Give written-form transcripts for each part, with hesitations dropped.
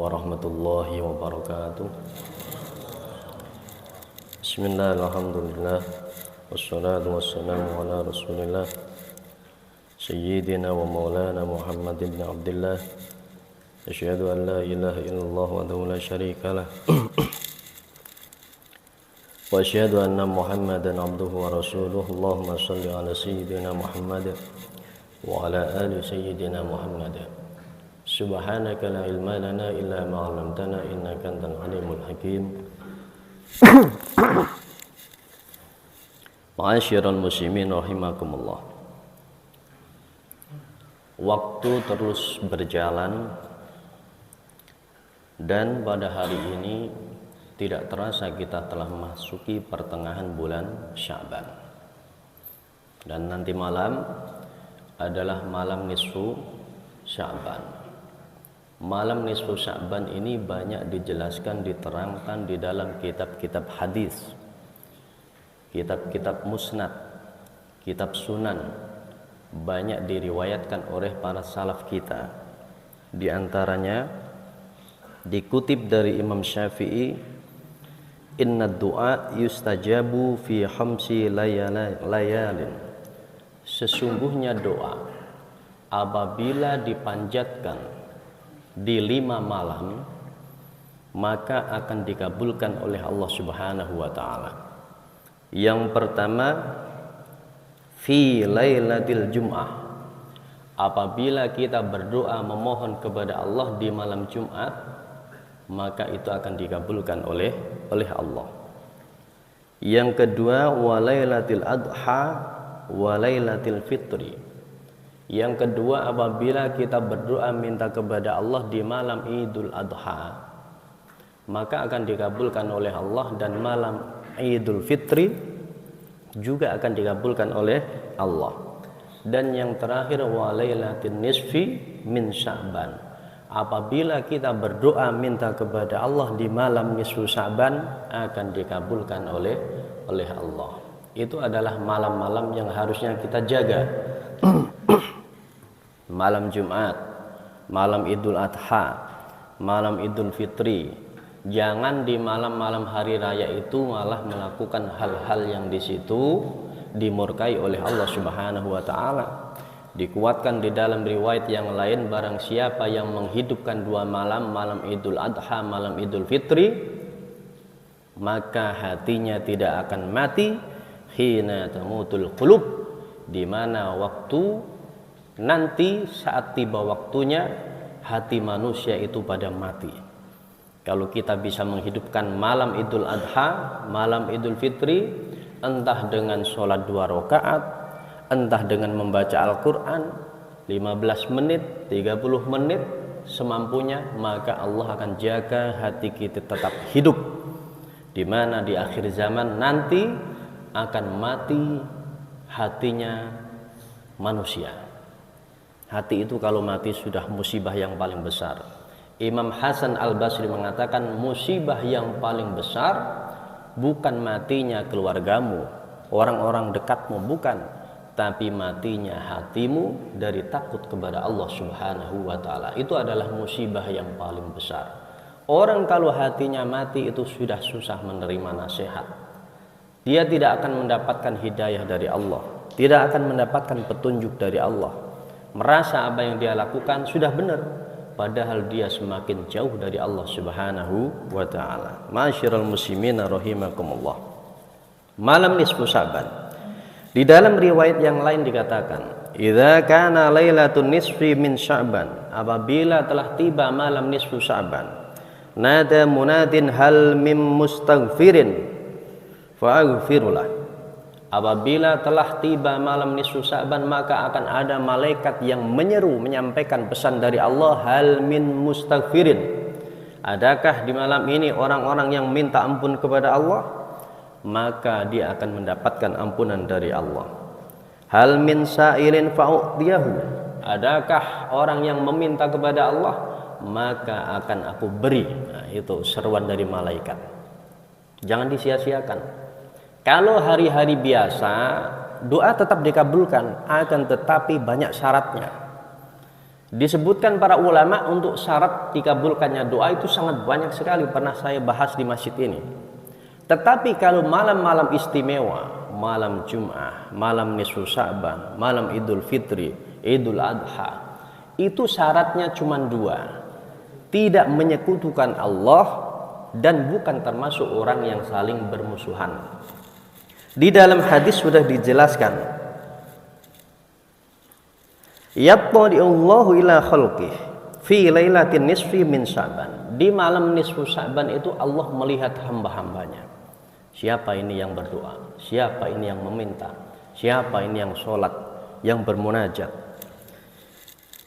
warahmatullahi wabarakatuh. Bismillah, alhamdulillah, wassalatu wassalamu ala rasulillah Sayyidina wa maulana Muhammad ibn Abdullah. Asyhadu an la ilaha illallah wahdahu la syarika lah wa asyhadu anna Muhammadan abduhu wa rasuluh. Allahumma shalli ala sayyidina Muhammad wa ala ali sayyidina Muhammad. Subhanaka la ilma lana illa ma 'allamtana innaka antal alimul hakim. Ma'asyiral muslimin rahimakumullah. Waktu terus berjalan dan pada hari ini tidak terasa kita telah memasuki pertengahan bulan Sya'ban. Dan nanti malam adalah malam nisfu Sya'ban. Malam nisfu Sya'ban ini banyak dijelaskan, diterangkan di dalam kitab-kitab hadis, kitab-kitab musnad, kitab sunan. Banyak diriwayatkan oleh para salaf kita. Di antaranya dikutip dari Imam Syafi'i, inna du'a yustajabu fi khamsi layalin. Sesungguhnya doa apabila dipanjatkan di 5 malam maka akan dikabulkan oleh Allah Subhanahu wa taala. Yang pertama, fi lailatul jum'ah. Apabila kita berdoa memohon kepada Allah di malam Jumat, maka itu akan dikabulkan oleh Allah. Yang kedua, wa lailatul adha wa lailatul fitri. Yang kedua, apabila kita berdoa minta kepada Allah di malam Idul Adha, maka akan dikabulkan oleh Allah, dan malam Idul Fitri juga akan dikabulkan oleh Allah. Dan yang terakhir, wa lailatin nisfi min Sya'ban. Apabila kita berdoa minta kepada Allah di malam nisfu Sya'ban, akan dikabulkan oleh Allah. Itu adalah malam-malam yang harusnya kita jaga. Malam Jumat, malam Idul Adha, malam Idul Fitri. Jangan di malam-malam hari raya itu malah melakukan hal-hal yang di situ dimurkai oleh Allah Subhanahu wa taala. Dikuatkan di dalam riwayat yang lain, barang siapa yang menghidupkan 2 malam, malam Idul Adha, malam Idul Fitri, maka hatinya tidak akan mati hina tamutul qulub, di mana waktu nanti saat tiba waktunya hati manusia itu pada mati. Kalau kita bisa menghidupkan malam Idul Adha, malam Idul Fitri, entah dengan sholat 2 rakaat, entah dengan membaca Al-Quran 15 menit, 30 menit, semampunya, maka Allah akan jaga hati kita tetap hidup. Di mana di akhir zaman nanti akan mati hatinya manusia. Hati itu kalau mati sudah musibah yang paling besar. Imam Hasan Al-Basri mengatakan, musibah yang paling besar bukan matinya keluargamu, orang-orang dekatmu, bukan, tapi matinya hatimu dari takut kepada Allah Subhanahu wa taala. Itu adalah musibah yang paling besar. Orang kalau hatinya mati itu sudah susah menerima nasihat. Dia tidak akan mendapatkan hidayah dari Allah, tidak akan mendapatkan petunjuk dari Allah. Merasa apa yang dia lakukan sudah benar, padahal dia semakin jauh dari Allah Subhanahu wa taala. Ma'asyiral muslimin rahimakumullah. Malam nisfu Sya'ban. Di dalam riwayat yang lain dikatakan, idza kana lailatun nisfi min Sya'ban, apabila telah tiba malam nisfu Sya'ban, nada munadin hal mim mustaghfirin fa'aghfirullah. Apabila telah tiba malam nisfu Sya'ban, maka akan ada malaikat yang menyeru, menyampaikan pesan dari Allah, hal min mustaghfirin. Adakah di malam ini orang-orang yang minta ampun kepada Allah? Maka dia akan mendapatkan ampunan dari Allah. Hal min sa'irin fa'u'tiyahu. Adakah orang yang meminta kepada Allah? Maka akan aku beri. Nah, itu seruan dari malaikat. Jangan disia-siakan. Kalau hari-hari biasa doa tetap dikabulkan, akan tetapi banyak syaratnya. Disebutkan para ulama untuk syarat dikabulkannya doa itu sangat banyak sekali, pernah saya bahas di masjid ini. Tetapi kalau malam-malam istimewa, malam Jum'ah, malam nisfu Sya'ban, malam Idul Fitri, Idul Adha, itu syaratnya cuma dua: tidak menyekutukan Allah dan bukan termasuk orang yang saling bermusuhan. Di dalam hadis sudah dijelaskan, yattali'ullahu ila khalqih fi lailatin nisfi min Sya'ban. Di malam nisfu Sya'ban itu Allah melihat hamba-hambanya. Siapa ini yang berdoa? Siapa ini yang meminta? Siapa ini yang sholat, yang bermunajat?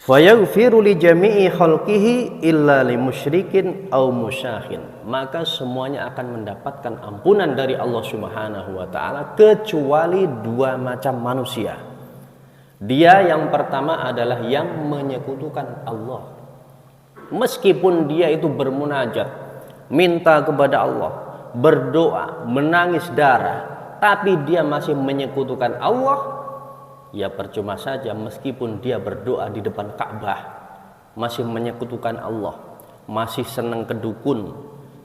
Fayaghfiru li jami'i khalqihi illa li musyrikin aw musyahin. Maka semuanya akan mendapatkan ampunan dari Allah Subhanahu wa taala kecuali dua macam manusia. Dia yang pertama adalah yang menyekutukan Allah. Meskipun dia itu bermunajat, minta kepada Allah, berdoa, menangis darah, tapi dia masih menyekutukan Allah, ya percuma saja. Meskipun dia berdoa di depan Ka'bah, masih menyekutukan Allah, masih senang ke dukun,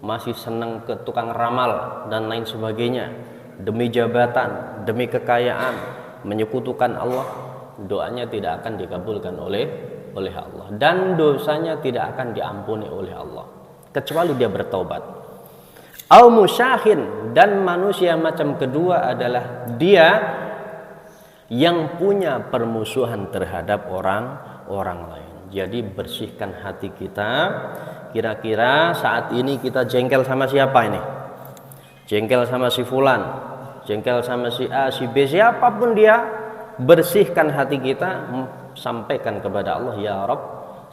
masih senang ke tukang ramal dan lain sebagainya, demi jabatan, demi kekayaan, menyekutukan Allah, doanya tidak akan dikabulkan oleh Allah, dan dosanya tidak akan diampuni oleh Allah kecuali dia bertaubat. Au musyahin, dan manusia macam kedua adalah dia yang punya permusuhan terhadap orang lain. Jadi bersihkan hati kita. Kira-kira saat ini kita jengkel sama siapa ini? Jengkel sama si fulan, jengkel sama si A, si B, siapapun dia. Bersihkan hati kita, sampaikan kepada Allah, ya Rabb,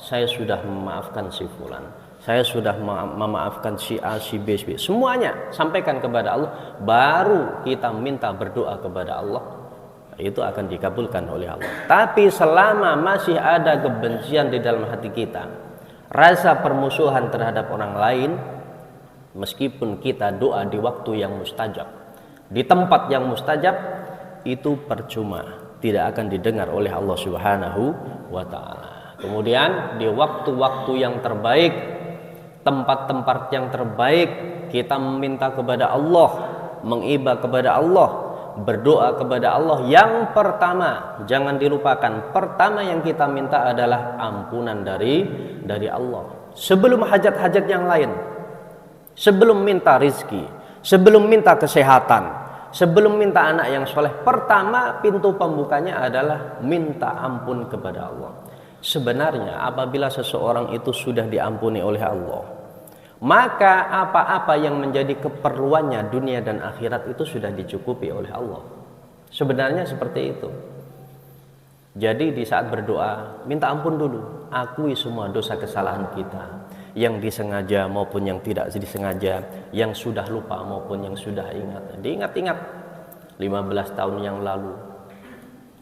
saya sudah memaafkan si fulan, saya sudah memaafkan si A, si B, si B. Semuanya sampaikan kepada Allah, baru kita minta berdoa kepada Allah, itu akan dikabulkan oleh Allah. Tapi selama masih ada kebencian di dalam hati kita, rasa permusuhan terhadap orang lain, meskipun kita doa di waktu yang mustajab, di tempat yang mustajab, itu percuma, tidak akan didengar oleh Allah Subhanahu wa taala. Kemudian di waktu-waktu yang terbaik, tempat-tempat yang terbaik, kita meminta kepada Allah, mengibadah kepada Allah, berdoa kepada Allah. Yang pertama, jangan dilupakan, pertama yang kita minta adalah ampunan dari Allah. Sebelum hajat-hajat yang lain, sebelum minta rizki, sebelum minta kesehatan, sebelum minta anak yang soleh, pertama pintu pembukanya adalah minta ampun kepada Allah. Sebenarnya apabila seseorang itu sudah diampuni oleh Allah, maka apa-apa yang menjadi keperluannya dunia dan akhirat itu sudah dicukupi oleh Allah. Sebenarnya seperti itu. Jadi di saat berdoa, minta ampun dulu, akui semua dosa kesalahan kita, yang disengaja maupun yang tidak disengaja, yang sudah lupa maupun yang sudah ingat. Diingat-ingat 15 tahun yang lalu,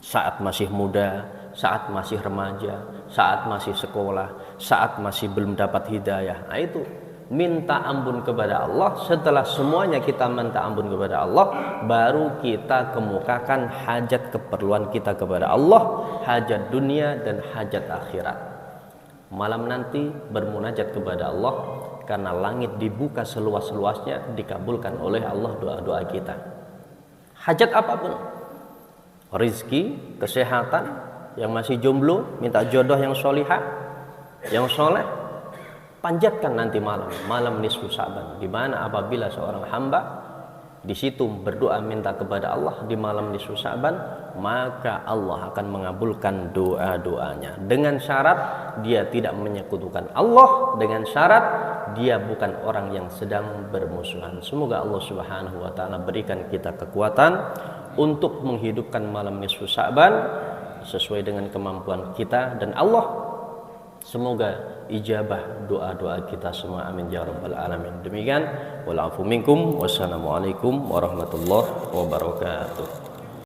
saat masih muda, saat masih remaja, saat masih sekolah, saat masih belum dapat hidayah. Nah itu, minta ampun kepada Allah. Setelah semuanya kita minta ampun kepada Allah, baru kita kemukakan hajat keperluan kita kepada Allah, hajat dunia dan hajat akhirat. Malam nanti bermunajat kepada Allah, karena langit dibuka seluas-luasnya, dikabulkan oleh Allah doa-doa kita. Hajat apapun, rizki, kesehatan, yang masih jomblo minta jodoh yang solihah, yang soleh, panjatkan nanti malam nisfu Sya'ban, di mana apabila seorang hamba di situ berdoa minta kepada Allah di malam nisfu Sya'ban, maka Allah akan mengabulkan doa-doanya dengan syarat dia tidak menyekutukan Allah, dengan syarat dia bukan orang yang sedang bermusuhan. Semoga Allah Subhanahu wa taala berikan kita kekuatan untuk menghidupkan malam nisfu Sya'ban sesuai dengan kemampuan kita, dan Allah semoga ijabah doa-doa kita semua, amin ya rabbal alamin. Demikian, wal afu minkum, wassalamualaikum warahmatullahi wabarakatuh.